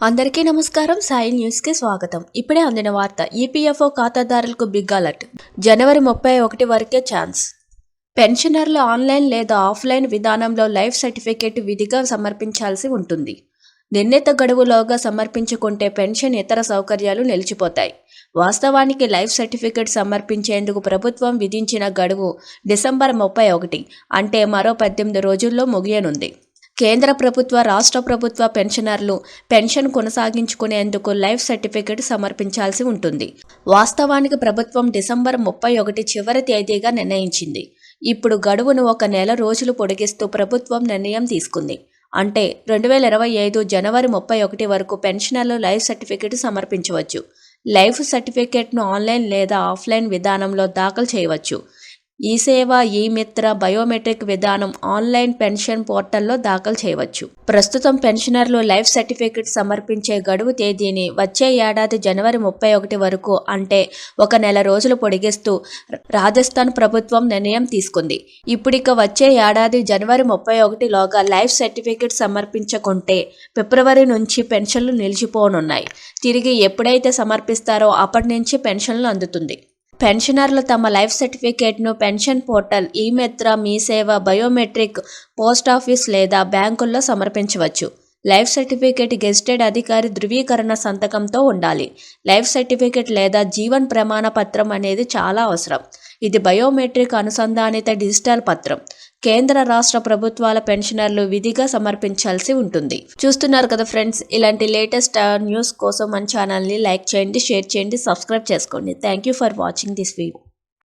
అందరికీ నమస్కారం. సాయి న్యూస్కి స్వాగతం. ఇప్పుడే అందిన వార్త. ఈపీఎఫ్ఓ ఖాతాదారులకు బిగ్ అలర్ట్. జనవరి 31 వరకే ఛాన్స్. పెన్షనర్లు ఆన్లైన్ లేదా ఆఫ్లైన్ విధానంలో లైఫ్ సర్టిఫికేట్ విధిగా సమర్పించాల్సి ఉంటుంది. నిర్ణీత గడువులోగా సమర్పించుకుంటే పెన్షన్ ఇతర సౌకర్యాలు నిలిచిపోతాయి. వాస్తవానికి లైఫ్ సర్టిఫికేట్ సమర్పించేందుకు ప్రభుత్వం విధించిన గడువు డిసెంబర్ 31, అంటే మరో 18 రోజుల్లో ముగియనుంది. కేంద్ర ప్రభుత్వ, రాష్ట్ర ప్రభుత్వ పెన్షనర్లు పెన్షన్ కొనసాగించుకునేందుకు లైఫ్ సర్టిఫికేట్ సమర్పించాల్సి ఉంటుంది. వాస్తవానికి ప్రభుత్వం డిసెంబర్ 31 చివరి తేదీగా నిర్ణయించింది. ఇప్పుడు గడువును 1 నెల రోజులు పొడిగిస్తూ ప్రభుత్వం నిర్ణయం తీసుకుంది. అంటే 2025 జనవరి 31 వరకు పెన్షనర్లు లైఫ్ సర్టిఫికేట్ సమర్పించవచ్చు. లైఫ్ సర్టిఫికేట్ను ఆన్లైన్ లేదా ఆఫ్లైన్ విధానంలో దాఖలు చేయవచ్చు. ఈ సేవ, ఈ మిత్ర, బయోమెట్రిక్ విధానం, ఆన్లైన్ పెన్షన్ పోర్టల్లో దాఖలు చేయవచ్చు. ప్రస్తుతం పెన్షనర్లు లైఫ్ సర్టిఫికేట్ సమర్పించే గడువు తేదీని వచ్చే ఏడాది జనవరి 31 వరకు, అంటే 1 నెల రోజులు పొడిగిస్తూ రాజస్థాన్ ప్రభుత్వం నిర్ణయం తీసుకుంది. ఇప్పుడిక వచ్చే ఏడాది జనవరి 31లోగా లైఫ్ సర్టిఫికేట్ సమర్పించకుంటే ఫిబ్రవరి నుంచి పెన్షన్లు నిలిచిపోనున్నాయి. తిరిగి ఎప్పుడైతే సమర్పిస్తారో అప్పటి నుంచి పెన్షన్లు అందుతుంది. పెన్షనర్లు తమ లైఫ్ సర్టిఫికేట్ను పెన్షన్ పోర్టల్, ఈ మిత్ర, మీ సేవ, బయోమెట్రిక్, పోస్టాఫీస్ లేదా బ్యాంకుల్లో సమర్పించవచ్చు. లైఫ్ సర్టిఫికేట్ గెజిటెడ్ అధికారి ధృవీకరణ సంతకంతో ఉండాలి. లైఫ్ సర్టిఫికేట్ లేదా జీవన్ ప్రమాణ పత్రం అనేది చాలా అవసరం. ఇది బయోమెట్రిక్ అనుసంధానిత డిజిటల్ పత్రం. కేంద్ర, రాష్ట్ర ప్రభుత్వాల పెన్షనర్లు విధిగా సమర్పించాల్సి ఉంటుంది. చూస్తున్నారు కదా ఫ్రెండ్స్, ఇలాంటి లేటెస్ట్ న్యూస్ కోసం మన ఛానల్ని లైక్ చేయండి, షేర్ చేయండి, సబ్స్క్రైబ్ చేసుకోండి. Thank you for watching this video.